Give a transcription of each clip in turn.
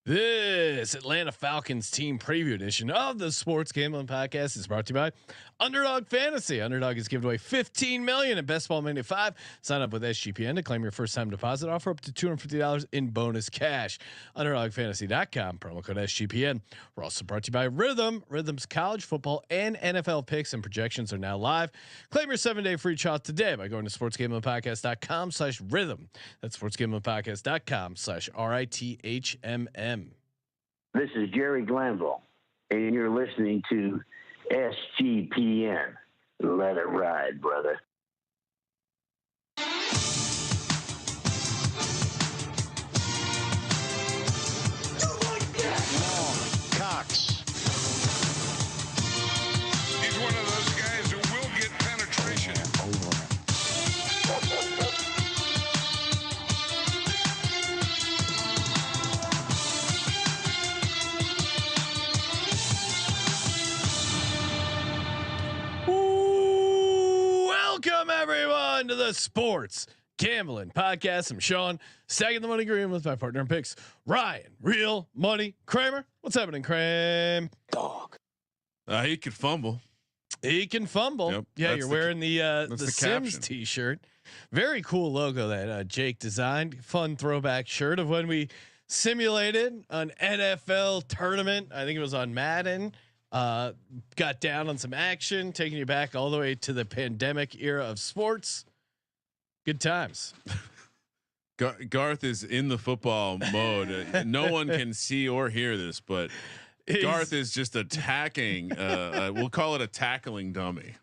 This Atlanta Falcons team preview edition of the Sports Gambling Podcast is brought to you by Underdog Fantasy. Underdog is giving away $15 million in Best Ball Mania 5. Sign up with SGPN to claim your first time deposit offer up to $250 in bonus cash. UnderdogFantasy.com, promo code SGPN. We're also brought to you by Rhythm. Rhythm's college football and NFL picks and projections are now live. Claim your 7-day free trial today by going to sportsgamblingpodcast.com/rhythm. That's sportsgamblingpodcast.com/RITHMM. This is Jerry Glanville, and you're listening to SGPN. Let it ride, brother. Cox. He's one of those guys who will get penetration. Welcome everyone to the Sports Gambling Podcast. I'm Sean, stacking the money green with my partner in picks, Ryan, Real Money Kramer. What's happening, Kramer? Dog. He could fumble. He can fumble. Yep, yeah, you're wearing the Sims caption. T-shirt. Very cool logo that Jake designed. Fun throwback shirt of when we simulated an NFL tournament. I think it was on Madden. Got down on some action, taking you back all the way to the pandemic era of sports. Good times. Garth is in the football mode. No one can see or hear this, but Garth is just attacking. We'll call it a tackling dummy.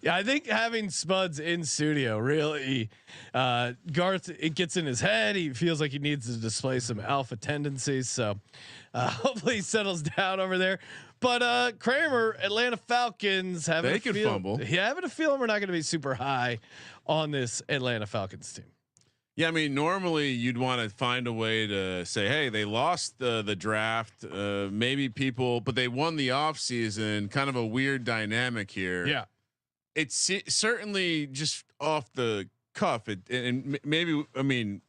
Yeah, I think having Spuds in studio really, Garth, it gets in his head. He feels like he needs to display some alpha tendencies. So hopefully he settles down over there. But Kramer, Atlanta Falcons having they could fumble. Yeah, having a feeling we're not going to be super high on this Atlanta Falcons team. Yeah, I mean, normally you'd want to find a way to say, hey, they lost the draft, maybe people, but they won the offseason. Kind of a weird dynamic here. Yeah, it's certainly just off the cuff. And maybe, I mean,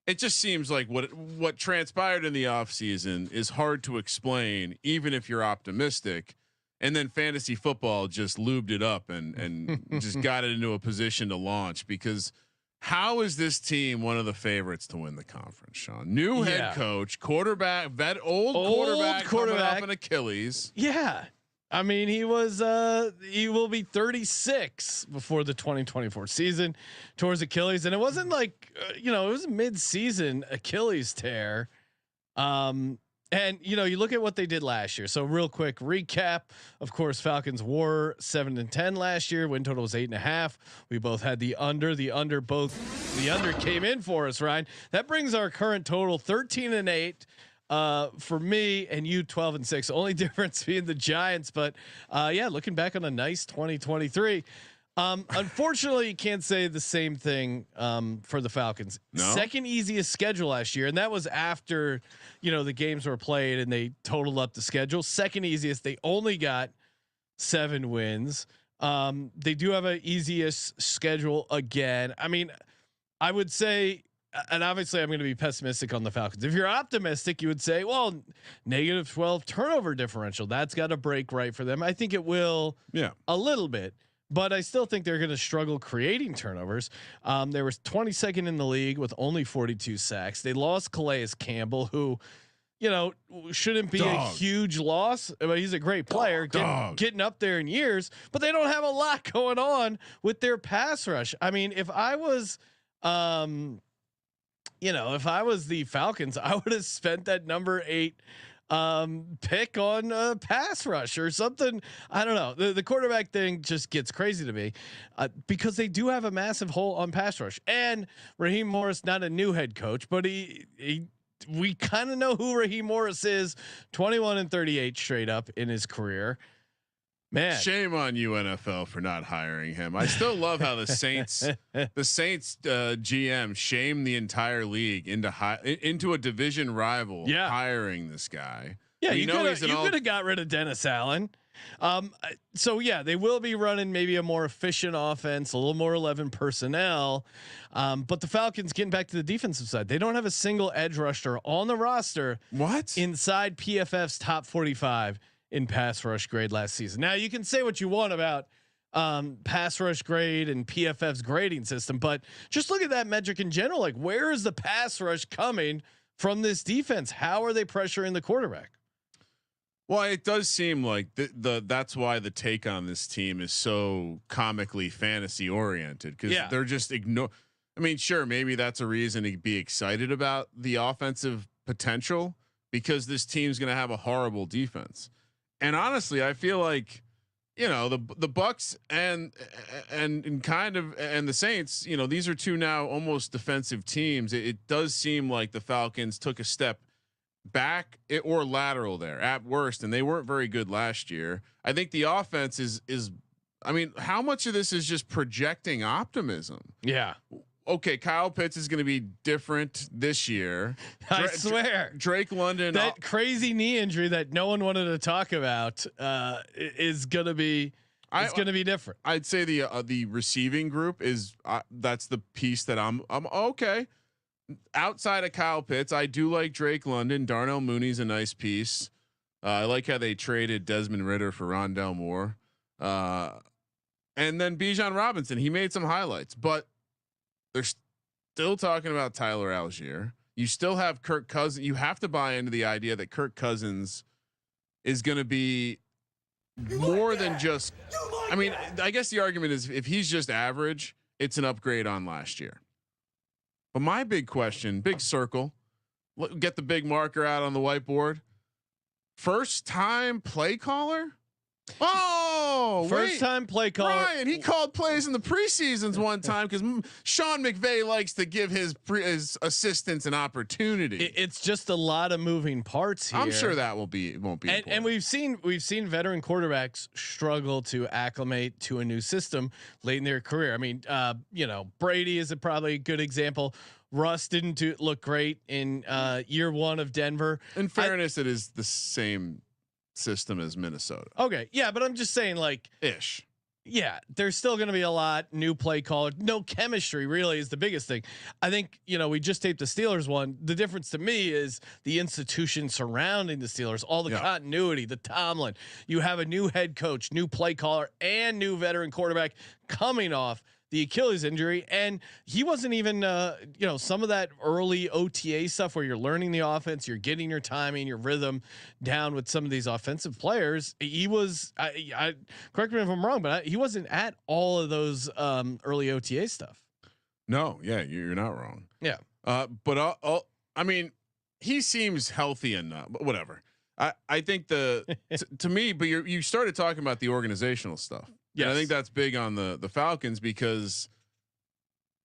it just seems like what transpired in the offseason is hard to explain, even if you're optimistic. And then fantasy football just lubed it up and just got it into a position to launch. Because how is this team one of the favorites to win the conference, Sean? New head coach, quarterback, old quarterback coming off an Achilles. Yeah. I mean, he will be 36 before the 2024 season towards Achilles. And it wasn't like, it was a mid-season Achilles tear. And you look at what they did last year. So real quick recap, of course, Falcons were 7-10 last year. Win total was 8.5. We both had the under came in for us, Ryan. That brings our current total 13-8. For me and you 12-6. Only difference being the Giants, but looking back on a nice 2023. Unfortunately, you can't say the same thing for the Falcons. No? Second easiest schedule last year, and that was after the games were played and they totaled up the schedule. Second easiest. They only got 7 wins. They do have an easiest schedule again. I mean, I would say. And obviously I'm going to be pessimistic on the Falcons. If you're optimistic, you would say, well, -12 turnover differential, that's got to break right for them. I think it will a little bit, but I still think they're going to struggle creating turnovers. There was 22nd in the league with only 42 sacks. They lost Calais Campbell, who, shouldn't be a huge loss. I mean, he's a great player getting up there in years, but they don't have a lot going on with their pass rush. I mean, if I was, if I was the Falcons, I would have spent that number 8 pick on pass rush or something. I don't know. The quarterback thing just gets crazy to me because they do have a massive hole on pass rush. And Raheem Morris, not a new head coach, but we kind of know who Raheem Morris is. 21-38 straight up in his career. Man, shame on you, NFL, for not hiring him. I still love how the Saints GM shamed the entire league into a division rival hiring this guy. Yeah, you could have got rid of Dennis Allen. So yeah, they will be running maybe a more efficient offense, a little more 11 personnel. But the Falcons, getting back to the defensive side, they don't have a single edge rusher on the roster. What? Inside PFF's top 45 in pass rush grade last season. Now you can say what you want about pass rush grade and PFF's grading system, but just look at that metric in general. Like, where is the pass rush coming from this defense? How are they pressuring the quarterback? Well, it does seem like that's why the take on this team is so comically fantasy oriented, because they're just I mean, sure, maybe that's a reason to be excited about the offensive potential, because this team's going to have a horrible defense. And honestly, I feel like, you know, the Bucks and kind of and the Saints, you know, these are two now almost defensive teams. It does seem like the Falcons took a step back or lateral there at worst, and they weren't very good last year. I think the offense is I mean, how much of this is just projecting optimism? Yeah. Okay, Kyle Pitts is going to be different this year. I swear. Drake London, that crazy knee injury that no one wanted to talk about is going to be going to be different. I'd say the receiving group is that's the piece that I'm okay. Outside of Kyle Pitts, I do like Drake London. Darnell Mooney's a nice piece. I like how they traded Desmond Ridder for Rondell Moore. And then Bijan Robinson, he made some highlights, but they're still talking about Tyler Algier. You still have Kirk Cousins. You have to buy into the idea that Kirk Cousins is going to be more than just, I mean, I guess the argument is if he's just average, it's an upgrade on last year. But my big question, big circle, get the big marker out on the whiteboard. First time play caller. Oh, first time play caller. Ryan, he called plays in the preseasons one time because Sean McVay likes to give his assistants an opportunity. It's just a lot of moving parts here. I'm sure that won't be. And we've seen veteran quarterbacks struggle to acclimate to a new system late in their career. I mean, you know, Brady is probably a good example. Russ didn't look great in year one of Denver. In fairness, it is the same system as Minnesota. Okay, yeah, but I'm just saying, like, ish. Yeah, there's still going to be a lot new play caller, no chemistry really is the biggest thing. I think, you know, we just taped the Steelers one. The difference to me is the institution surrounding the Steelers, all the continuity, the Tomlin. You have a new head coach, new play caller, and new veteran quarterback coming off the Achilles injury, and he wasn't even, you know, some of that early OTA stuff where you're learning the offense, you're getting your timing, your rhythm down with some of these offensive players. He was, I correct me if I'm wrong, but he wasn't at all of those early OTA stuff. No, yeah, you're not wrong. Yeah, but I mean, he seems healthy enough. But whatever. I think to me, but you started talking about the organizational stuff. Yeah, I think that's big on the Falcons because,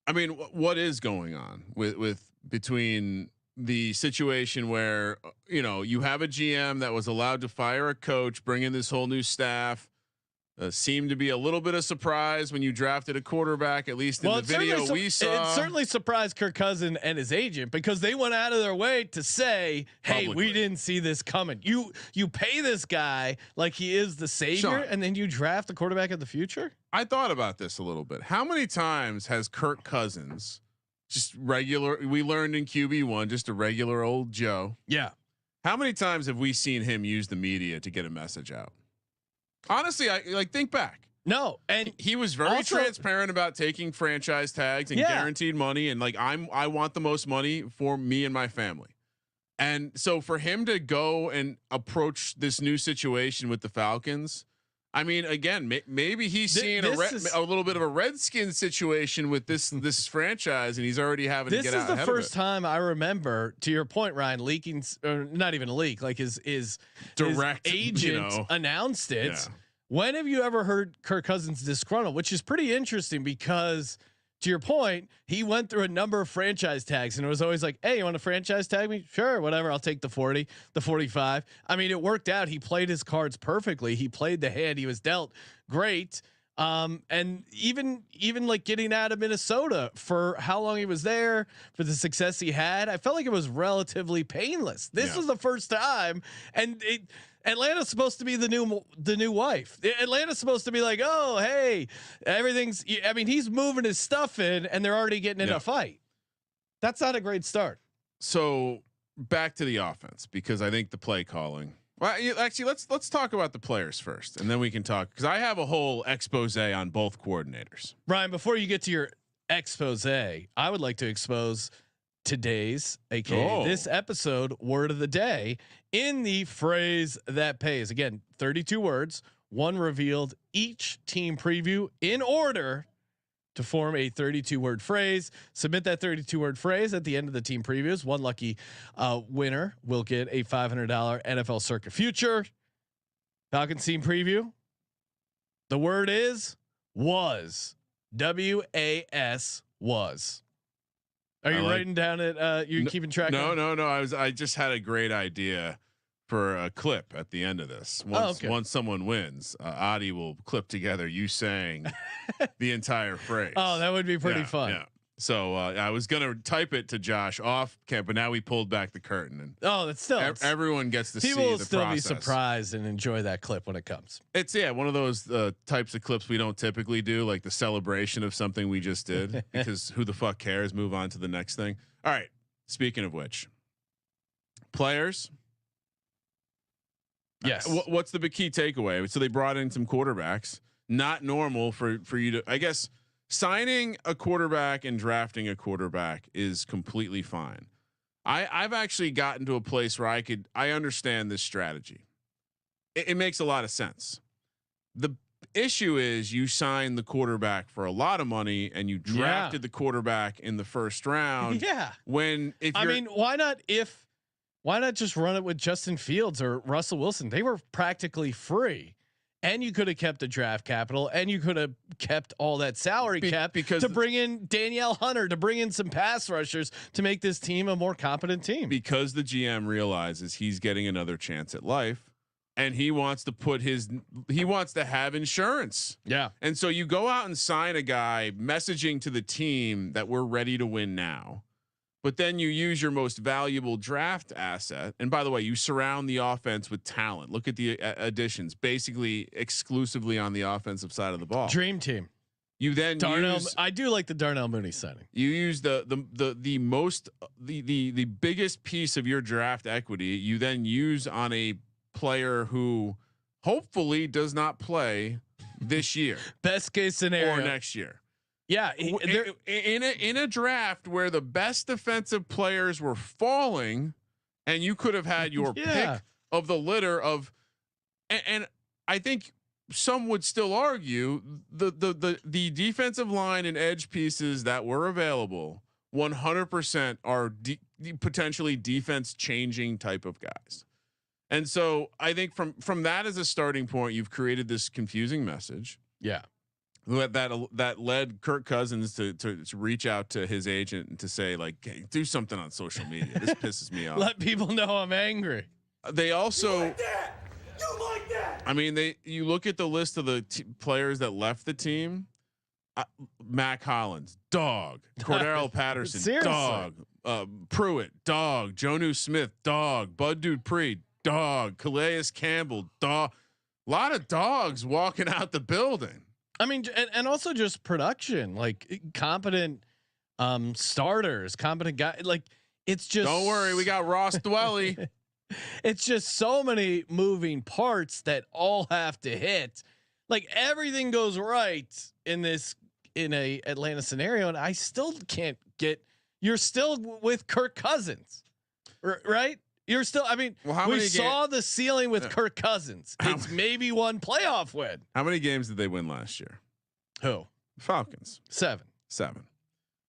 I mean, what is going on with between the situation where, you know, you have a GM that was allowed to fire a coach, bring in this whole new staff, seemed to be a little bit of surprise when you drafted a quarterback, at least in the video we saw. It certainly surprised Kirk Cousins and his agent because they went out of their way to say, "Hey, we didn't see this coming." You pay this guy like he is the savior, Sean, and then you draft the quarterback of the future. I thought about this a little bit. How many times has Kirk Cousins, just regular? We learned in QB1, just a regular old Joe. Yeah. How many times have we seen him use the media to get a message out? Honestly, I like think back. No, and he was very transparent about taking franchise tags and guaranteed money, and like I want the most money for me and my family. And so for him to go and approach this new situation with the Falcons, I mean, again, maybe he's seeing a little bit of a Redskin situation with this franchise, and he's already having to get out. This is the first time I remember, to your point, Ryan, leaking, or not even a leak, like his direct agent announced it. Yeah. When have you ever heard Kirk Cousins disgruntled? Which is pretty interesting because, to your point, he went through a number of franchise tags and it was always like, "Hey, you want to franchise tag me? Sure, whatever. I'll take the 40, the 45." I mean, it worked out. He played his cards perfectly. He played the hand he was dealt great. And even like getting out of Minnesota for how long he was there, for the success he had, I felt like it was relatively painless. This was the first time, and Atlanta's supposed to be the new wife. Atlanta's supposed to be like, oh, hey, everything's. I mean, he's moving his stuff in, and they're already getting in a fight. That's not a great start. So back to the offense, because I think the play calling. Well, actually, let's talk about the players first, and then we can talk, because I have a whole expose on both coordinators. Ryan, before you get to your expose, I would like to expose today's, aka this episode, word of the day in the phrase that pays. Again, 32 words, one revealed each team preview in order to form a 32 word phrase. Submit that 32 word phrase at the end of the team previews. One lucky winner will get a $500 NFL Circuit future. Falcons team preview. The word is was. WAS was. Are you writing down it? You keeping track? No. I just had a great idea for a clip at the end of this. Once someone wins, Adi will clip together you saying the entire phrase. Oh, that would be pretty fun. Yeah. So I was gonna type it to Josh off camp, but now we pulled back the curtain, and that's still everyone gets to see the process. People will still process. be surprised and enjoy that clip when it comes. It's one of those types of clips we don't typically do, like the celebration of something we just did, because who the fuck cares? Move on to the next thing. All right. Speaking of which, players. Yes. What's the big key takeaway? So they brought in some quarterbacks. Not normal for you to, I guess. Signing a quarterback and drafting a quarterback is completely fine. I've actually gotten to a place where I understand this strategy. It makes a lot of sense. The issue is you signed the quarterback for a lot of money and you drafted the quarterback in the first round. Yeah. Why not just run it with Justin Fields or Russell Wilson? They were practically free. And you could have kept the draft capital, and you could have kept all that salary cap because to bring in Danielle Hunter, to bring in some pass rushers to make this team a more competent team. Because the GM realizes he's getting another chance at life, and he wants to have insurance. Yeah. And so you go out and sign a guy, messaging to the team that we're ready to win now. But then you use your most valuable draft asset. And by the way, you surround the offense with talent. Look at the additions, basically exclusively on the offensive side of the ball. Dream team. You then I do like the Darnell Mooney signing. You use the biggest piece of your draft equity. You then use on a player who hopefully does not play this year. Best case scenario or next year. Yeah, in a draft where the best defensive players were falling, and you could have had your pick of the litter of, and I think some would still argue the defensive line and edge pieces that were available 100% are potentially defense changing type of guys. And so I think from that as a starting point, you've created this confusing message. Yeah. That led Kirk Cousins to reach out to his agent and to say, like, hey, do something on social media. This pisses me off. Let people know I'm angry. They also, you like that. I mean, you look at the list of the players that left the team. Mac Hollins, dog. Cordero Patterson, Seriously. dog. Pruitt, dog. Jonnu Smith, dog. Bud Dupree, dog. Calais Campbell, dog. A lot of dogs walking out the building. I mean, and also just production, like competent starters, competent guys. Like it's just, don't worry, we got Ross Dwelly. It's just so many moving parts that all have to hit. Like everything goes right in a Atlanta scenario, and I still can't get. You're still with Kirk Cousins, right? You're still. I mean, we saw the ceiling with Kirk Cousins. It's maybe one playoff win. How many games did they win last year? Who? Falcons. 7.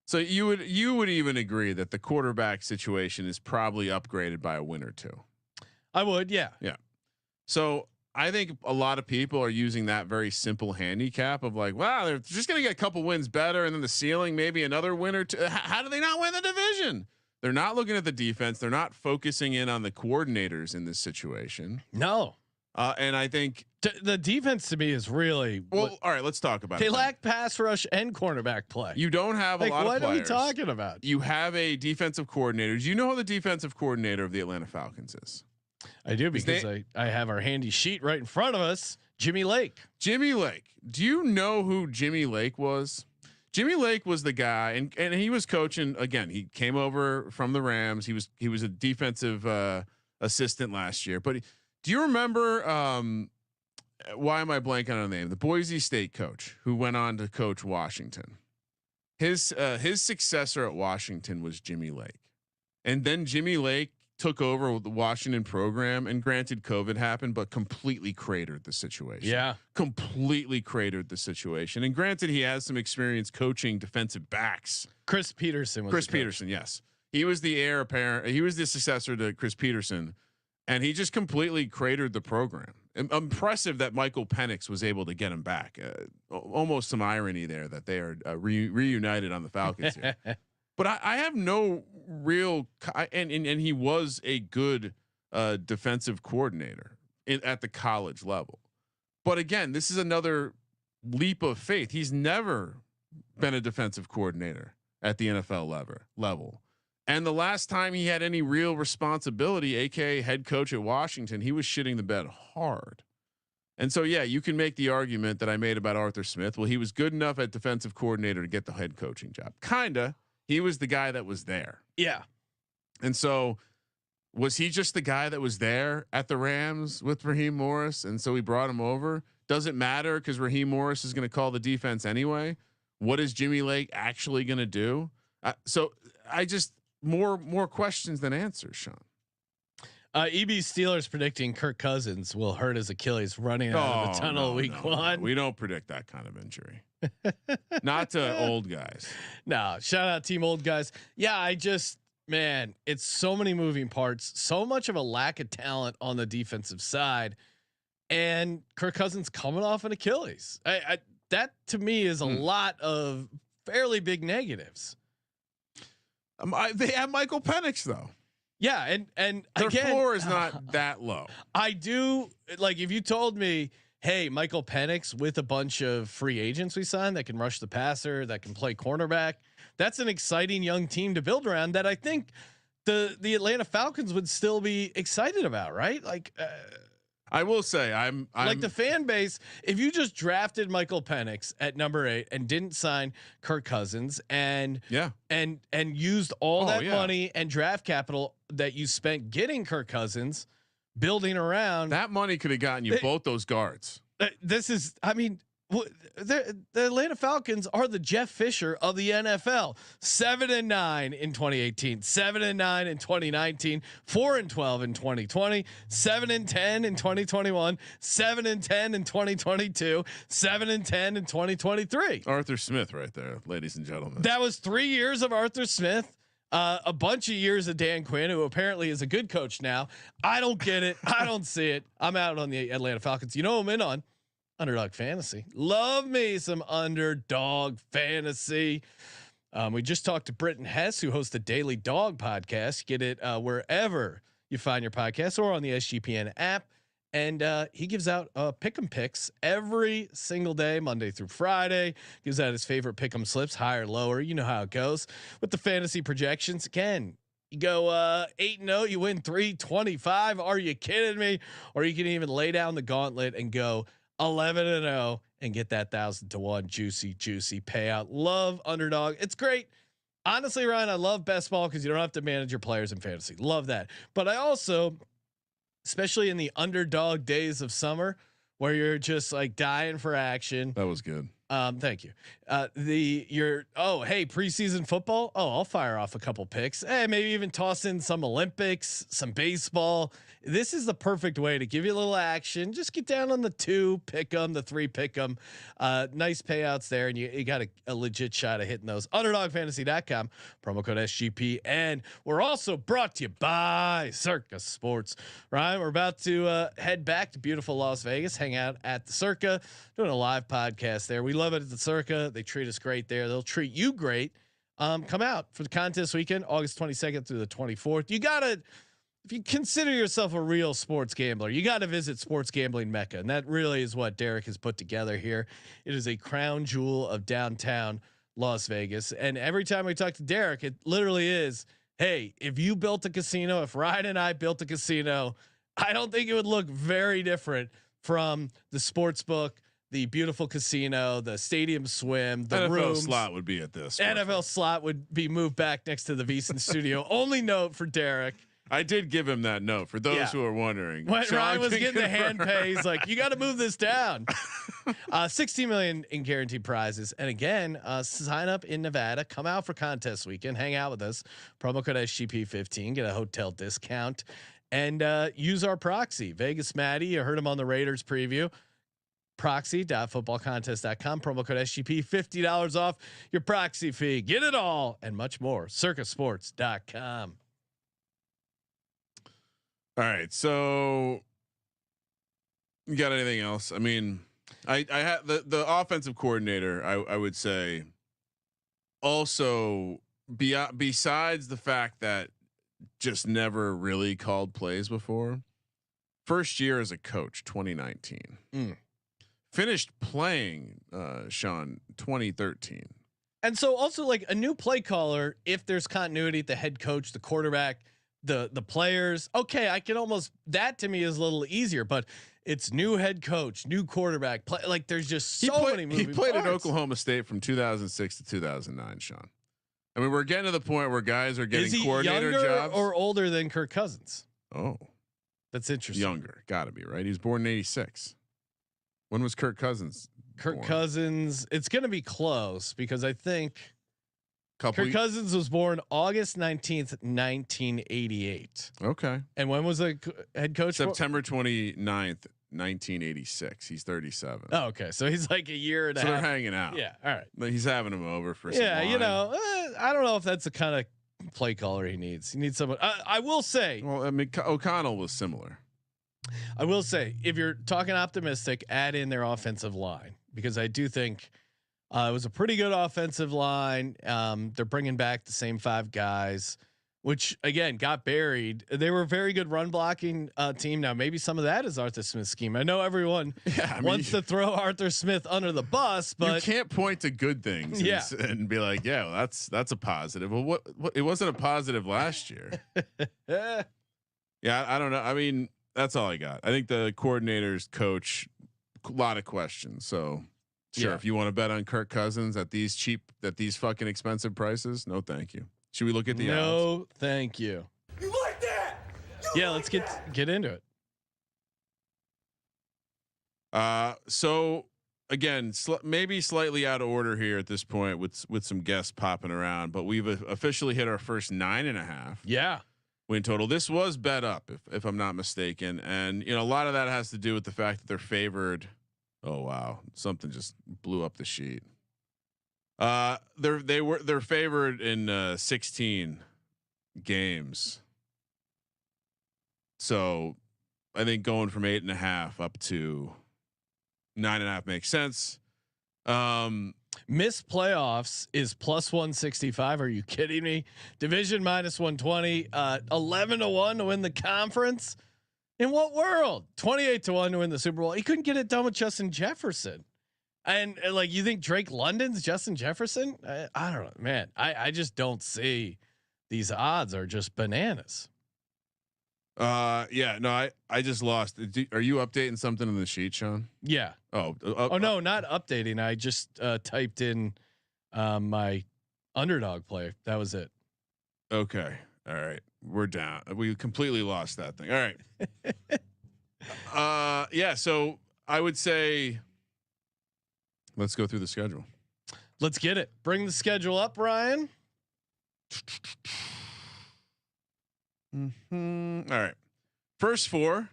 So you would even agree that the quarterback situation is probably upgraded by a win or two. I would, yeah. Yeah. So I think a lot of people are using that very simple handicap of like, wow, they're just going to get a couple wins better, and then the ceiling maybe another win or two. How do they not win the division? They're not looking at the defense. They're not focusing in on the coordinators in this situation. No. And I think the defense to me is really well. All right, let's talk about it. They lack pass rush and cornerback play. You don't have a lot of players. What are we talking about? You have a defensive coordinator. Do you know who the defensive coordinator of the Atlanta Falcons is? I do, because I have our handy sheet right in front of us. Jimmy Lake. Jimmy Lake. Do you know who Jimmy Lake was? Jimmy Lake was the guy, and he was coaching again. He came over from the Rams. He was a defensive assistant last year. But do you remember? Why am I blanking on the name? The Boise State coach who went on to coach Washington. His successor at Washington was Jimmy Lake, and then Jimmy Lake took over with the Washington program, and granted COVID happened, but completely cratered the situation. Yeah. Completely cratered the situation. And granted, he has some experience coaching defensive backs. Chris Peterson. Yes. He was the heir apparent. He was the successor to Chris Peterson, and he just completely cratered the program. Impressive that Michael Penix was able to get him back. Almost some irony there that they are reunited on the Falcons here. But I have no real, and he was a good defensive coordinator at the college level. But again, this is another leap of faith. He's never been a defensive coordinator at the NFL level. And the last time he had any real responsibility, aka head coach at Washington, he was shitting the bed hard. And so, yeah, you can make the argument that I made about Arthur Smith. Well, he was good enough at defensive coordinator to get the head coaching job. Kinda. He was the guy that was there. Yeah. And so was he just the guy that was there at the Rams with Raheem Morris? And so we brought him over. Doesn't matter because Raheem Morris is going to call the defense anyway. What is Jimmy Lake actually going to do? So I just more questions than answers, Sean. EB Steelers predicting Kirk Cousins will hurt his Achilles running out of the tunnel week 1. We don't predict that kind of injury. Not to old guys. No, shout out team old guys. Yeah, man, it's so many moving parts, so much of a lack of talent on the defensive side, and Kirk Cousins coming off an Achilles. That to me is a lot of fairly big negatives. They have Michael Penix though. Yeah, and their again, floor is not that low. I do like if you told me, hey, Michael Penix with a bunch of free agents we signed that can rush the passer, that can play cornerback. That's an exciting young team to build around that I think the Atlanta Falcons would still be excited about, right? Like I will say I'm like the fan base. If you just drafted Michael Penix at number 8 and didn't sign Kirk Cousins and used all that money and draft capital that you spent getting Kirk Cousins, building around that money could have gotten you both those guards. This is, I mean, the Atlanta Falcons are the Jeff Fisher of the NFL. 7-9 in 2018, 7-9 in 2019, 4-12 in 2020, 7-10 in 2021, 7-10 in 2022, 7-10 in 2023. Arthur Smith, right there, ladies and gentlemen. That was 3 years of Arthur Smith. A bunch of years of Dan Quinn, who apparently is a good coach now. I don't get it. I don't see it. I'm out on the Atlanta Falcons. You know, I'm in on Underdog Fantasy. Love me some Underdog Fantasy. We just talked to Britton Hess, who hosts the Daily Dog podcast. Get it wherever you find your podcast or on the SGPN app. And he gives out pick'em picks every single day, Monday through Friday. Gives out his favorite pick'em slips, higher, lower. You know how it goes with the fantasy projections. Again, you go 8-0, you win 325. Are you kidding me? Or you can even lay down the gauntlet and go 11-0 and get that 1,000 to 1 juicy payout. Love Underdog. It's great. Honestly, Ryan, I love best ball because you don't have to manage your players in fantasy. Love that. But I also, especially in the underdog days of summer where you're just like dying for action. That was good. Thank you. Hey, preseason football. Oh, I'll fire off a couple picks. Maybe even toss in some Olympics, some baseball. This is the perfect way to give you a little action. Just get down on the 2, pick them, the 3, pick them. Nice payouts there, and you got a legit shot of hitting those. UnderdogFantasy.com, promo code SGP, and we're also brought to you by Circa Sports. Ryan, we're about to head back to beautiful Las Vegas, hang out at the Circa, doing a live podcast there. We love it at the Circa. They treat us great there. They'll treat you great. Come out for the contest weekend, August 22nd through the 24th. If you consider yourself a real sports gambler, you got to visit Sports Gambling Mecca. And that really is what Derek has put together here. It is a crown jewel of downtown Las Vegas. And every time we talk to Derek, it literally is, hey, if you built a casino, if Ryan and I built a casino, I don't think it would look very different from the sports book, the beautiful casino, the stadium swim, the NFL rooms. slot would be at this. NFL slot would be moved back next to the VSiN studio. Only note for Derek. I did give him that note for those who are wondering. When Sean Ryan was can getting the hand confirm. pay, he's like, "You got to move this down." 16 million in guaranteed prizes, and again, sign up in Nevada. Come out for contest weekend. Hang out with us. Promo code SGP15. Get a hotel discount, and use our proxy. Vegas Matty. You heard him on the Raiders preview. Proxy.footballcontest.com. Promo code SGP. $50 off your proxy fee. Get it all and much more. Circusports.com. All right, so you got anything else? I mean, I had the offensive coordinator. I would say also besides the fact that just never really called plays before. First year as a coach, 2019. Finished playing, Sean, 2013. And so also like a new play caller, if there's continuity at the head coach, the quarterback, the players, okay, I can almost, that to me is a little easier, but it's new head coach, new quarterback, play, like there's just so many moving He played parts. at Oklahoma State from 2006 to 2009, Sean. I mean, we're getting to the point where guys are getting Is he coordinator younger jobs. or older than Kirk Cousins? Oh, That's interesting. younger, gotta be right. He was born in '86. When was Kirk Cousins? Kirk born? Cousins, it's going to be close because I think Couple. Kirk Cousins was born August 19th, 1988. Okay. And when was the head coach? September 29th, 1986. He's 37. Oh, okay. So he's like a year and a So they're half. hanging out. Yeah. All right. Like, he's having him over for some Yeah. You wine. know, I don't know if that's the kind of play caller he needs. He needs someone. I will say, Well, I mean, O'Connell was similar. if you're talking optimistic, add in their offensive line because I do think it was a pretty good offensive line. They're bringing back the same 5 guys, which again got buried. They were a very good run blocking team. Now maybe some of that is Arthur Smith's scheme. I know everyone wants to throw Arthur Smith under the bus, but you can't point to good things and be like, yeah, well, that's a positive. Well, what it wasn't a positive last year. Yeah, I don't know. I mean, that's all I got. I think the coordinators, coach, a lot of questions. So sure, if you want to bet on Kirk Cousins at these fucking expensive prices, no, thank you. Should we look at the odds? No, thank you. You like that? Yeah, let's get into it. So again, maybe slightly out of order here at this point with some guests popping around, but we've officially hit our first 9.5. Yeah. Win total. This was bet up, if I'm not mistaken, and a lot of that has to do with the fact that they're favored. Oh wow, something just blew up the sheet. They're favored in 16 games. So I think going from 8.5 up to 9.5 makes sense. Missed playoffs is plus 165. Are you kidding me? Division minus 120. 11-1 to win the conference. In what world? 28-1 to win the Super Bowl. He couldn't get it done with Justin Jefferson. And like, you think Drake London's Justin Jefferson? I don't know, man. I just don't see these odds are just bananas. Yeah, no, I just lost. Are you updating something in the sheet, Sean? Yeah. Oh No, not updating. I just typed in my underdog play. That was it. Okay. All right. We're down. We completely lost that thing. All right. Yeah. So I would say, let's go through the schedule. Let's get it. Bring the schedule up, Ryan. Mm-hmm. All right. First 4.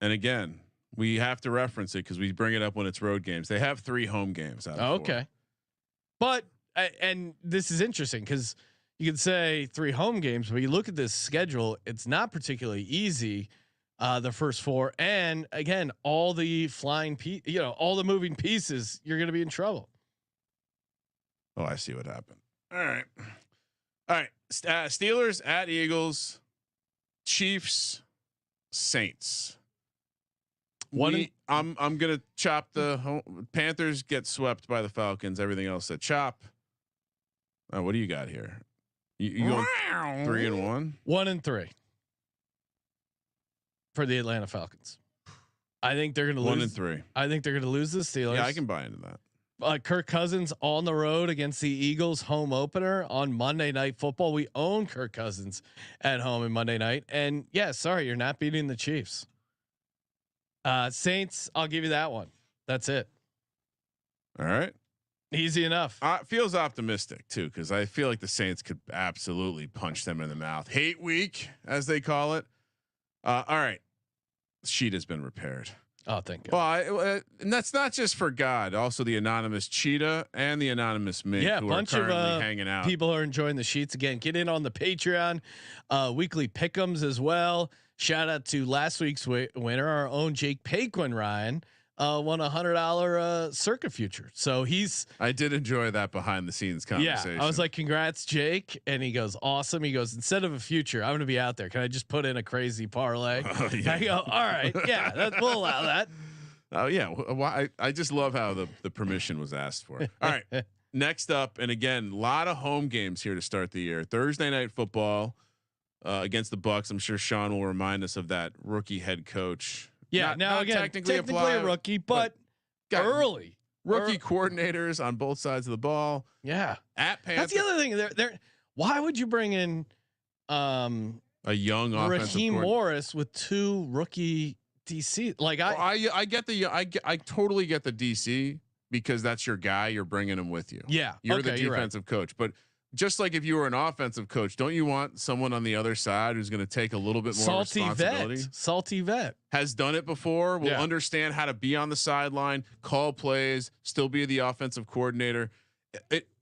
And again, we have to reference it because we bring it up when it's road games. They have 3 home games out of 4. Okay. But and this is interesting because you could say 3 home games, but you look at this schedule, it's not particularly easy. The first 4, and again, all the all the moving pieces, you're going to be in trouble. Oh, I see what happened. All right. All right. Steelers at Eagles, Chiefs, Saints. I'm gonna chop the Panthers get swept by the Falcons. Everything else at chop. What do you got here? You going 3-1? 1-3. for the Atlanta Falcons. I think they're going to lose 1-3. I think they're going to lose the Steelers. Yeah, I can buy into that. Kirk Cousins on the road against the Eagles home opener on Monday Night Football. We own Kirk Cousins at home in Monday night. And yeah, sorry, you're not beating the Chiefs. Saints, I'll give you that one. That's it. All right. Easy enough. Feels optimistic too, because I feel like the Saints could absolutely punch them in the mouth. Hate week, as they call it. All right. The sheet has been repaired. Oh, thank God. Well, and that's not just for God. Also, the anonymous cheetah and the anonymous mink, Yeah, a who bunch are currently of hanging out. people are enjoying the sheets again. Get in on the Patreon, weekly pick'ems as well. Shout out to last week's winner, our own Jake Paquin. Ryan won $100 Circa future. So I did enjoy that behind the scenes conversation. Yeah, I was like, "Congrats, Jake!" And he goes, "Awesome." He goes, "Instead of a future, I'm going to be out there. Can I just put in a crazy parlay?" Yeah. I go, "All right, yeah, we'll allow that." Oh yeah, I just love how the permission was asked for. All right, next up, and again, a lot of home games here to start the year. Thursday night football against the Bucks. I'm sure Sean will remind us of that rookie head coach. Yeah, now again, technically a rookie, but early rookie coordinators on both sides of the ball. Yeah, at Panthers. That's the other thing. They're why would you bring in a young offensive Raheem Morris with two rookie DC? Like I get I totally get the DC because that's your guy. You're bringing him with you. Yeah, you're the defensive coach, but. Just like if you were an offensive coach, don't you want someone on the other side who's going to take a little bit more responsibility? Salty vet has done it before. Will understand how to be on the sideline, call plays, still be the offensive coordinator.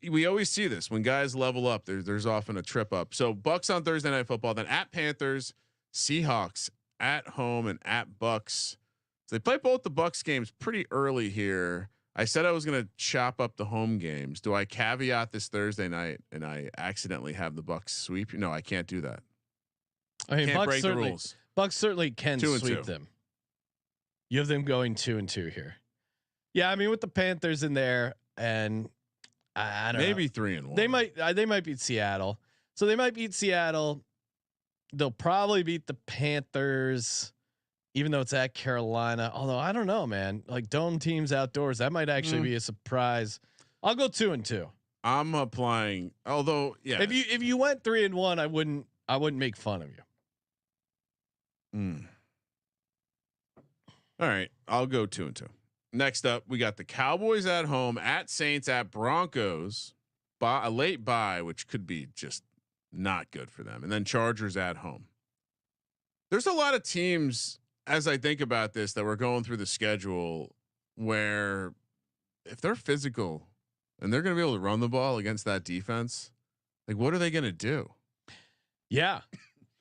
We always see this when guys level up. There's often a trip up. So Bucks on Thursday Night Football, then at Panthers, Seahawks at home, and at Bucks. So they play both the Bucks games pretty early here. I said I was going to chop up the home games. Do I caveat this Thursday night and I accidentally have the Bucks sweep? No, I can't do that. I mean, can't break the rules. Bucks certainly can sweep them. You have them going 2-2 here. Yeah, I mean, with the Panthers in there, and I don't maybe know. 3-1. They might beat Seattle. So they might beat Seattle. They'll probably beat the Panthers. Even though it's at Carolina, although I don't know, man, like dome teams outdoors, that might actually be a surprise. I'll go 2-2. I'm applying, although, yeah, if you went 3-1, I wouldn't make fun of you. All right. I'll go 2-2. Next up, we got the Cowboys at home, at Saints, at Broncos, a late bye, which could be just not good for them. And then Chargers at home. There's a lot of teams, as I think about this, that we're going through the schedule where if they're physical and they're going to be able to run the ball against that defense, like what are they going to do? Yeah,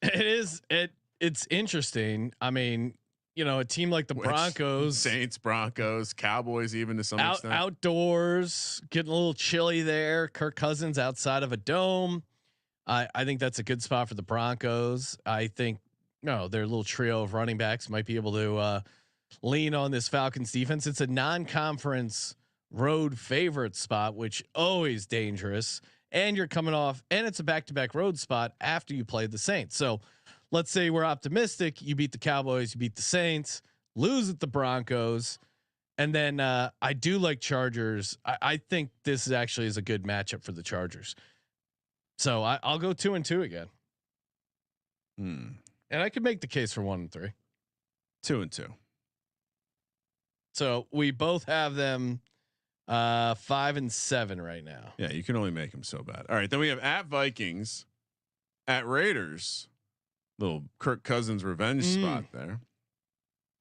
it's interesting. I mean, a team like the Broncos, Saints, Broncos, Cowboys, even to some extent outdoors, getting a little chilly there. Kirk Cousins outside of a dome. I think that's a good spot for the Broncos. I think, their little trio of running backs might be able to lean on this Falcons defense. It's a non-conference road favorite spot, which always dangerous. And you're coming off, and it's a back-to-back road spot after you played the Saints. So let's say we're optimistic. You beat the Cowboys, you beat the Saints, lose at the Broncos. And then I do like Chargers. I think this actually is a good matchup for the Chargers. So I'll go 2-2 again. And I could make the case for 1-3. 2-2. So we both have them 5-7 right now. Yeah, you can only make them so bad. All right, then we have at Vikings, at Raiders, little Kirk Cousins revenge spot there.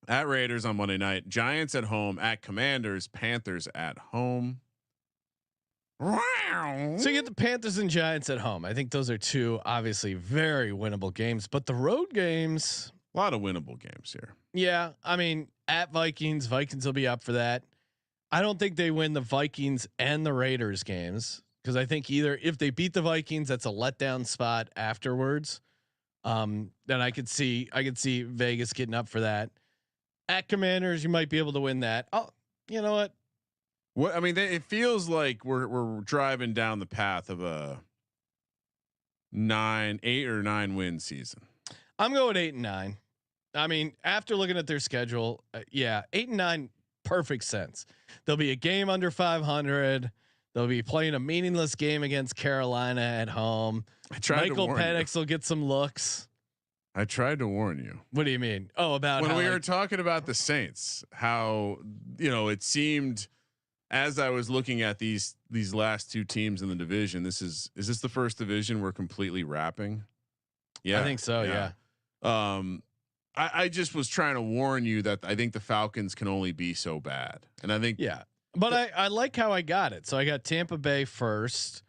At Raiders on Monday night, Giants at home, at Commanders, Panthers at home. So you get the Panthers and Giants at home. I think those are two obviously very winnable games, but the road games, a lot of winnable games here. Yeah, I mean, at Vikings will be up for that. I don't think they win the Vikings and the Raiders games because I think either if they beat the Vikings, that's a letdown spot afterwards. Then I could see Vegas getting up for that. At Commanders, you might be able to win that. Oh, you know what? What I mean, it feels like we're driving down the path of a 8 or 9 win season. I'm going 8 and 9. I mean, after looking at their schedule, 8-9, perfect sense. There'll be a game under 500. They'll be playing a meaningless game against Carolina at home. Michael Penix will get some looks. I tried to warn you. What do you mean? Oh, about when how, we were talking about the Saints, how it seemed as I was looking at these last two teams in the division. Is this the first division we're completely wrapping? Yeah, I think so. Yeah. I just was trying to warn you that I think the Falcons can only be so bad, and I think but I like how I got it. So I got Tampa Bay first,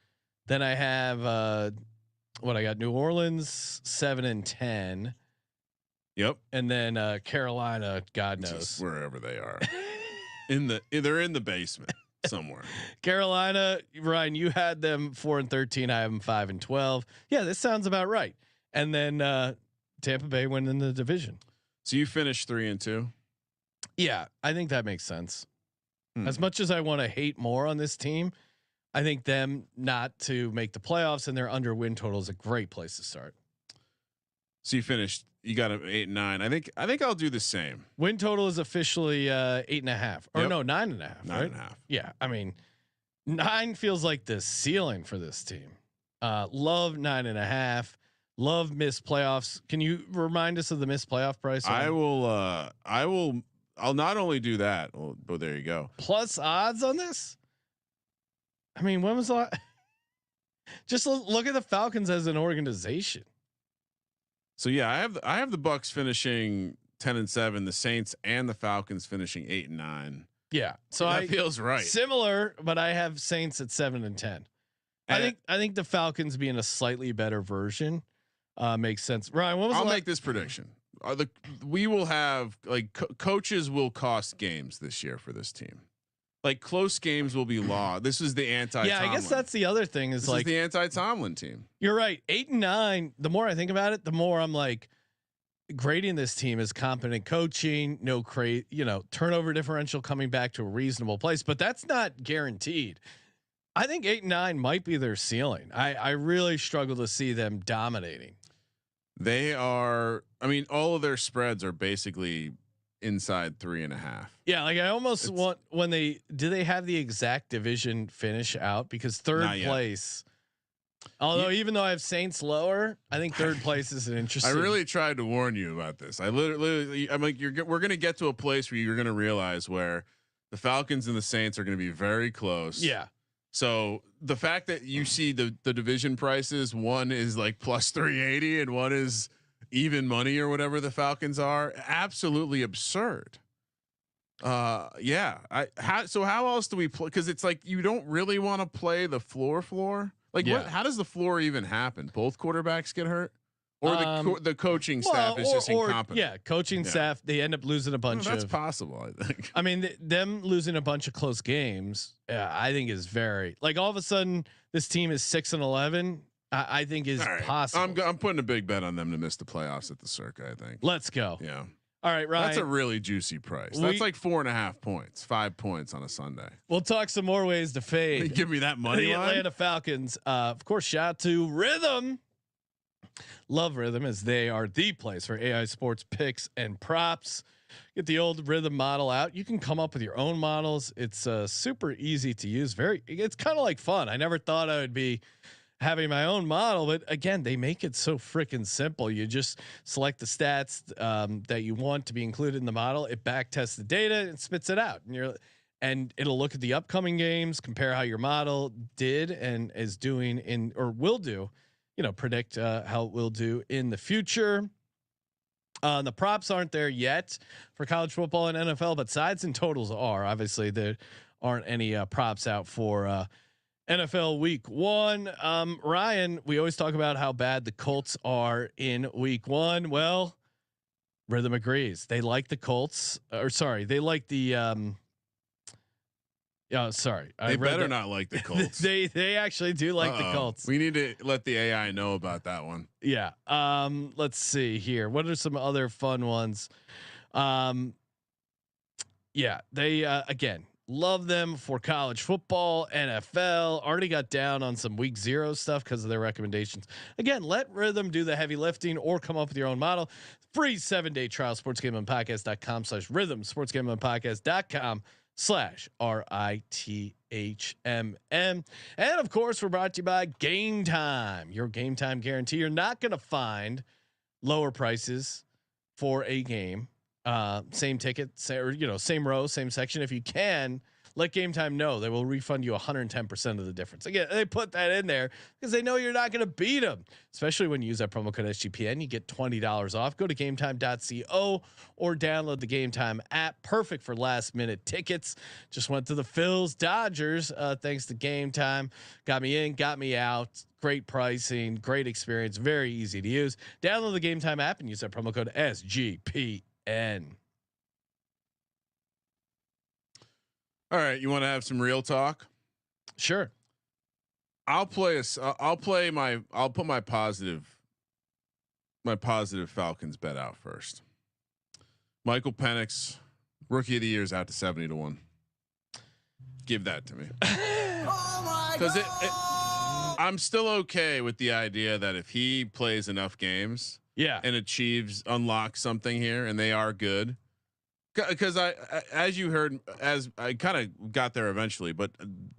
then I have I got New Orleans 7-10. Yep, and then Carolina, God knows, just wherever they are, they're in the basement somewhere. Carolina, Ryan, you had them 4-13. I have them 5-12. Yeah, this sounds about right. And then Tampa Bay went in the division. So you finished 3-2. Yeah, I think that makes sense. As much as I want to hate more on this team, I think them not to make the playoffs and their under win total is a great place to start. So you got an 8-9. I think I'll do the same. Win total is officially 8.5 or no 9.5. 9.5. Yeah, I mean 9 feels like the ceiling for this team. Love 9.5. Love missed playoffs. Can you remind us of the missed playoff price? I will. I'll not only do that. Oh, there you go. Plus odds on this. I mean, when was the just look at the Falcons as an organization. So yeah, I have the Bucks finishing 10-7, the Saints and the Falcons finishing 8-9. Yeah, so that feels right. Similar, but I have Saints at 7-10. I think the Falcons being a slightly better version makes sense. Ryan, what was? I'll make this prediction. We will have coaches will cost games this year for this team. Like close games will be law. This is the anti. Yeah, I guess that's the other thing is this is the anti-Tomlin team. You're right. 8-9. The more I think about it, the more I'm like grading this team as competent coaching, no turnover differential coming back to a reasonable place, but that's not guaranteed. I think 8-9 might be their ceiling. I really struggle to see them dominating. They are. I mean, all of their spreads are basically inside 3.5. Yeah, like I almost want when they have the exact division finish out because third place. Although even though I have Saints lower, I think third place is an interesting. I really tried to warn you about this. I'm like we're going to get to a place where you're going to realize where the Falcons and the Saints are going to be very close. Yeah. So the fact that you see the division prices, one is like plus 380 and one is even money or whatever the Falcons are, absolutely absurd. How else do we play? Because it's like you don't really want to play the floor. Like how does the floor even happen? Both quarterbacks get hurt, or the coaching staff is just incompetent. Yeah, coaching staff, they end up losing a bunch. That's possible. I think. I mean, them losing a bunch of close games, I think is very like all of a sudden this team is 6-11. I think is possible. I'm putting a big bet on them to miss the playoffs at the Circa. I think. Let's go. Yeah. All right, Ryan. That's a really juicy price. That's like 4.5 points, 5 points on a Sunday. We'll talk some more ways to fade. Give me that money. The line? Atlanta Falcons. Of course, shout out to Rhythm. Love Rhythm as they are the place for AI sports picks and props. Get the old Rhythm model out. You can come up with your own models. It's super easy to use. It's kind of like fun. I never thought I would be having my own model, but again, they make it so freaking simple. You just select the stats that you want to be included in the model. It back tests the data and spits it out, and it'll look at the upcoming games, compare how your model did and is doing or will do. Predict how it will do in the future. The props aren't there yet for college football and NFL, but sides and totals are. Obviously, there aren't any props out for NFL week 1. Ryan, we always talk about how bad the Colts are in week 1. Well, Rhythm agrees. They like the Colts, they like the. They better not like the Colts. they actually do like the Colts. We need to let the AI know about that one. Yeah. Let's see here. What are some other fun ones? Yeah, they again. Love them for college football, NFL. Already got down on some week 0 stuff because of their recommendations. Again, let Rhythm do the heavy lifting or come up with your own model. Free 7-day trial, sportsgamblingpodcast.com/rhythm, sportsgamblingpodcast.com/RITHMM. And of course, we're brought to you by Game Time, your game time guarantee. You're not going to find lower prices for a game. Same ticket, same row, same section. If you can, let Game Time know. They will refund you 110% of the difference. Again, they put that in there because they know you're not going to beat them, especially when you use that promo code SGPN. You get $20 off. Go to gametime.co or download the Game Time app. Perfect for last minute tickets. Just went to the Phils Dodgers. Thanks to Game Time. Got me in, got me out. Great pricing, great experience, very easy to use. Download the Game Time app and use that promo code SGPN. All right, you want to have some real talk? Sure. I'll put my positive Falcons bet out first. Michael Penix, Rookie of the Year, is out to 70-1. Give that to me. Because I'm still okay with the idea that if he plays enough games, and unlocks something here, and they are good. Because as you heard, as I kind of got there eventually, but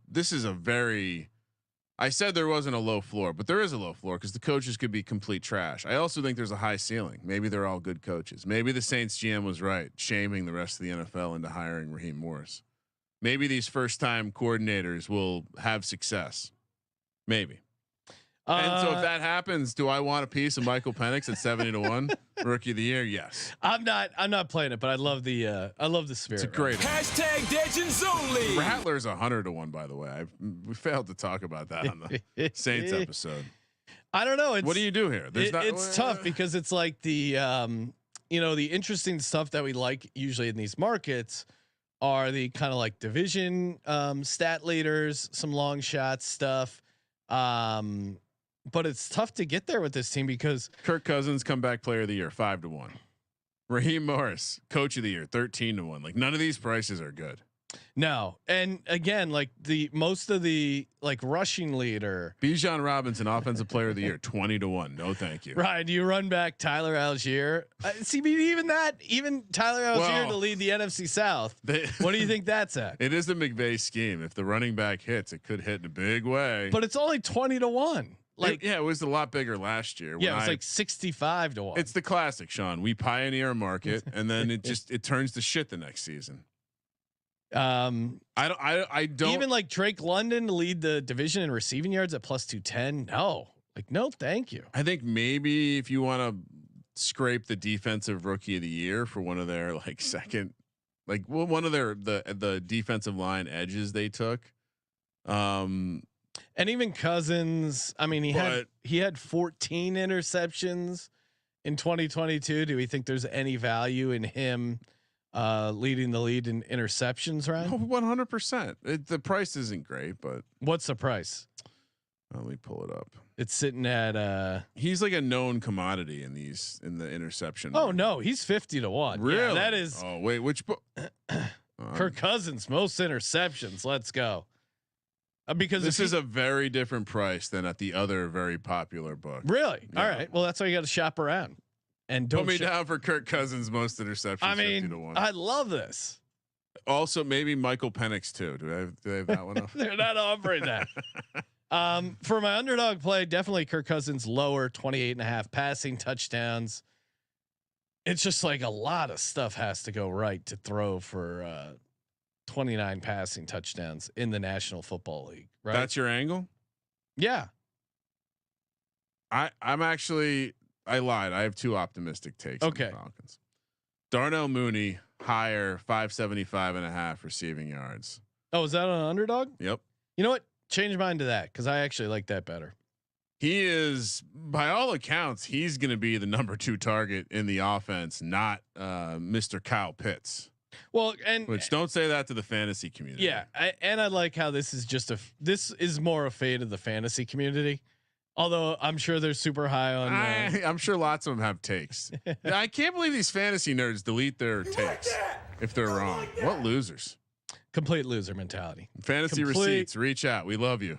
this is I said there wasn't a low floor, but there is a low floor because the coaches could be complete trash. I also think there's a high ceiling. Maybe they're all good coaches. Maybe the Saints GM was right, shaming the rest of the NFL into hiring Raheem Morris. Maybe these first time coordinators will have success. Maybe. And so if that happens, do I want a piece of Michael Penix at 70-1, Rookie of the Year? Yes. I'm not playing it, but I love the spirit. It's a great Hashtag Legends only. Rattler's 100-1, by the way. We failed to talk about that on the Saints episode. I don't know. What do you do here? It's tough because it's like the the interesting stuff that we like usually in these markets are the kind of like division stat leaders, some long shot stuff. But it's tough to get there with this team because Kirk Cousins, comeback player of the year, 5-1. Raheem Morris, coach of the year, 13-1. Like none of these prices are good. No. And again, like most of the like rushing leader, Bijan Robinson, offensive player of the year, 20-1. No, thank you. Right. You run back Tyler Algier. See, even Tyler Algier to lead the NFC South. What do you think that's at? It is the McVay scheme. If the running back hits, it could hit in a big way. But it's only 20-1. Like, it was a lot bigger last year. Yeah, it was like 65-1. It's the classic, Sean. We pioneer a market, and then it turns to shit the next season. I don't even like Drake London to lead the division in receiving yards at +210. No, thank you. I think maybe if you want to scrape the defensive rookie of the year for one of their like second, like one of their the defensive line edges they took. And even Cousins, I mean, he had 14 interceptions in 2022. Do we think there's any value in him leading the lead in interceptions, Ryan? 100%. The price isn't great, but what's the price? Let me pull it up. It's sitting at he's like a known commodity in the interception. Oh no, he's 50-1. Really? Yeah, that is. Oh wait, which book? Kirk Cousins, most interceptions. Let's go. Because this is a very different price than at the other very popular book. Really? Yeah. All right. Well, that's why you got to shop around. And don't put me down for Kirk Cousins most interceptions. I mean, 50-1. I love this. Also, maybe Michael Penix too. Do they have that one? They're not offering that. For my underdog play, definitely Kirk Cousins lower 28.5 passing touchdowns. It's just like a lot of stuff has to go right to throw for 29 passing touchdowns in the National Football League, right? That's your angle? Yeah. I'm actually, I lied. I have two optimistic takes. Okay. On the Falcons. Darnell Mooney higher 575.5 receiving yards. Oh, is that an underdog? Yep. You know what? Change mine to that because I actually like that better. He is, by all accounts, he's going to be the number 2 target in the offense, not Mr. Kyle Pitts. Well, which don't say that to the fantasy community. Yeah, I like how this is just this is more a fade of the fantasy community. Although I'm sure they're super high on. I'm sure lots of them have takes. I can't believe these fantasy nerds delete their takes if they're wrong. What losers? Complete loser mentality. Fantasy receipts, reach out. We love you.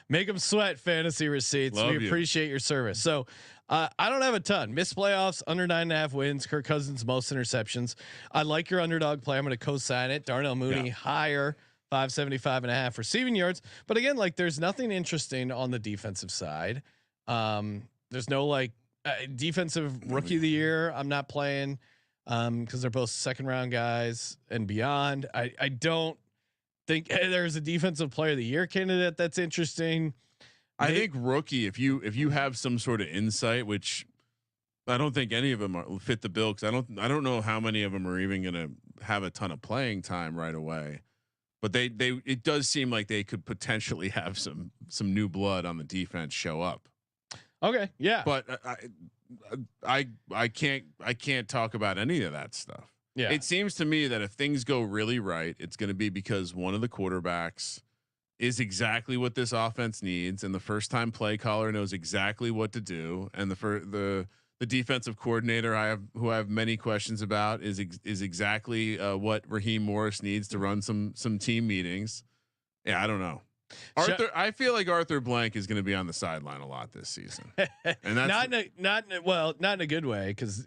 Make them sweat. Fantasy receipts. Love we appreciate your service. So I don't have a ton. Missed playoffs, under 9.5 wins. Kirk Cousins, most interceptions. I like your underdog play. I'm going to co-sign it. Darnell Mooney higher, 575.5 receiving yards. But again, like there's nothing interesting on the defensive side. There's no like defensive rookie of the year. I'm not playing because they're both second round guys and beyond. I don't think there's a defensive player of the year candidate that's interesting. I think rookie, if you have some sort of insight, which I don't think any of them fit the bill, because I don't know how many of them are even going to have a ton of playing time right away. But it does seem like they could potentially have some new blood on the defense show up. Okay, yeah, but I can't talk about any of that stuff. Yeah, it seems to me that if things go really right, it's going to be because one of the quarterbacks is exactly what this offense needs, and the first time play caller knows exactly what to do, and the defensive coordinator who I have many questions about is exactly what Raheem Morris needs to run some team meetings. Yeah, I don't know. I feel like Arthur Blank is going to be on the sideline a lot this season, and that's not in a good way, because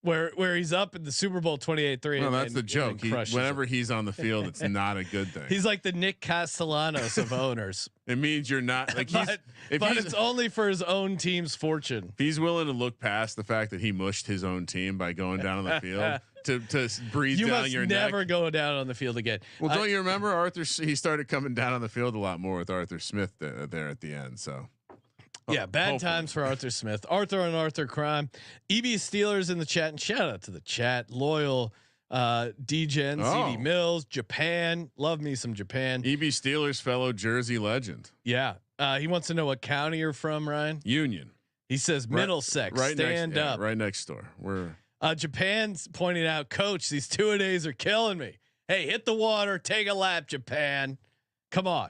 where he's up in the Super Bowl 28-3. No, that's the joke. Whenever he's on the field, it's not a good thing. He's like the Nick Castellanos of owners. It means you're not like but it's only for his own team's fortune. If he's willing to look past the fact that he mushed his own team by going down on the field to breathe down your neck. You must never go down on the field again. Well, don't you remember Arthur? He started coming down on the field a lot more with Arthur Smith there at the end. So. Yeah, bad times for Arthur Smith. Arthur and Arthur Crime. EB Steelers in the chat, and shout out to the chat. Loyal DGen, CD Mills, Japan. Love me some Japan. EB Steelers fellow Jersey legend. Yeah. He wants to know what county you're from, Ryan. Union. He says Middlesex. Right stand next, up. Yeah, right next door. We're Japan's pointing out, Coach, these 2-a-days are killing me. Hey, hit the water, take a lap, Japan. Come on.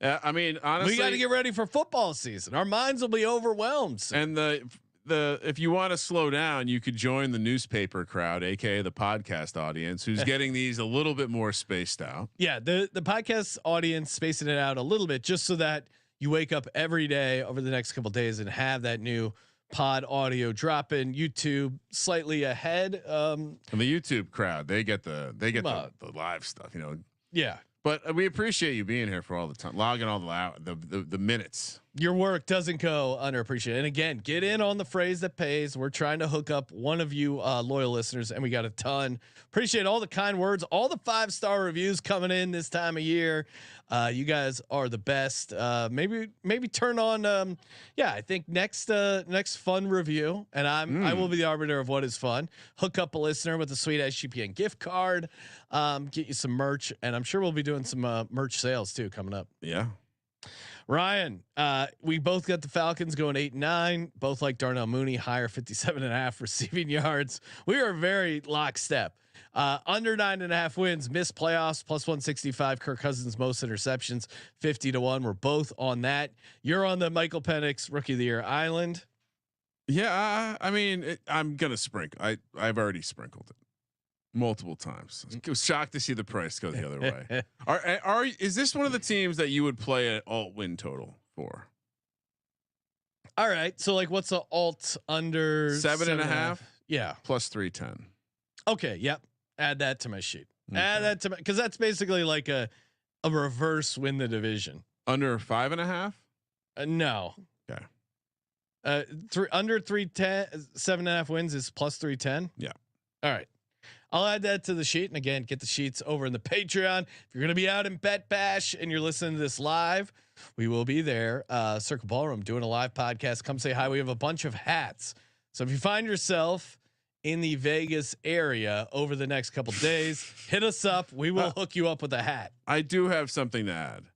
I mean, honestly, we got to get ready for football season. Our minds will be overwhelmed. And if you want to slow down, you could join the newspaper crowd, aka the podcast audience, who's getting these a little bit more spaced out. Yeah, the podcast audience spacing it out a little bit, just so that you wake up every day over the next couple of days and have that new pod audio drop in. YouTube slightly ahead. And the YouTube crowd, they get the live stuff, Yeah. But we appreciate you being here for all the time, logging all the minutes. Your work doesn't go underappreciated. And again, get in on the phrase that pays. We're trying to hook up one of you loyal listeners, and we got a ton. Appreciate all the kind words, all the 5-star reviews coming in this time of year. You guys are the best. Maybe turn on. I think next fun review, and I will be the arbiter of what is fun. Hook up a listener with a sweet SGPN gift card. Get you some merch, and I'm sure we'll be doing some merch sales too coming up. Yeah. Ryan, we both got the Falcons going 8-9. Both like Darnell Mooney, higher 57.5 receiving yards. We are very lockstep. Under 9.5 wins, missed playoffs, +165. Kirk Cousins, most interceptions, 50-1. We're both on that. You're on the Michael Penix Rookie of the Year island. Yeah, I mean, I'm gonna sprinkle. I've already sprinkled it multiple times. I was shocked to see the price go the other way. Is this one of the teams that you would play an alt win total for? All right. So like, what's the alt under 7.5? Yeah. +310. Okay. Yep. Add that to my sheet. Okay. Add that to because that's basically like a reverse win the division. Under 5.5? No. Okay. Under 310, 7.5 wins is +310. Yeah. All right. I'll add that to the sheet. And again, get the sheets over in the Patreon. If you're going to be out in Bet Bash and you're listening to this live, we will be there. Circle Ballroom doing a live podcast. Come say hi. We have a bunch of hats. So if you find yourself in the Vegas area over the next couple days, hit us up. We will hook you up with a hat. I do have something to add.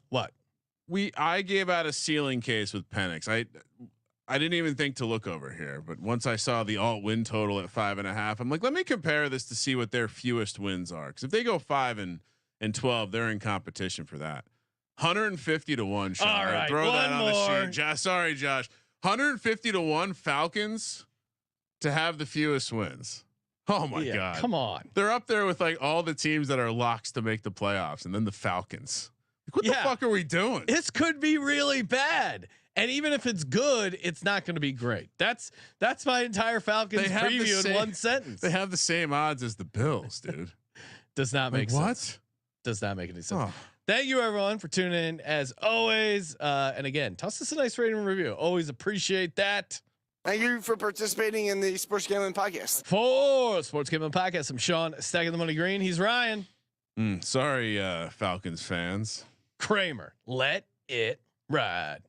What? I gave out a ceiling case with Penix. I didn't even think to look over here, but once I saw the alt win total at 5.5, I'm like, let me compare this to see what their fewest wins are. Because if they go 5-12, they're in competition for that. 150-1. Sean. All right, throw that on more. the sheet. Sorry, Josh. 150-1 Falcons to have the fewest wins. Oh my God. Come on. They're up there with like all the teams that are locks to make the playoffs, and then the Falcons. Like, what the fuck are we doing? This could be really bad. And even if it's good, it's not going to be great. That's my entire Falcons preview in one sentence. They have the same odds as the Bills, dude. Does not make sense. Does not make any sense. Oh. Thank you everyone for tuning in as always. And again, toss us a nice rating and review. Always appreciate that. Thank you for participating in the Sports Gambling Podcast. For Sports Gambling Podcast, I'm Sean, stacking the money green. He's Ryan. Sorry, Falcons fans. Kramer, let it ride.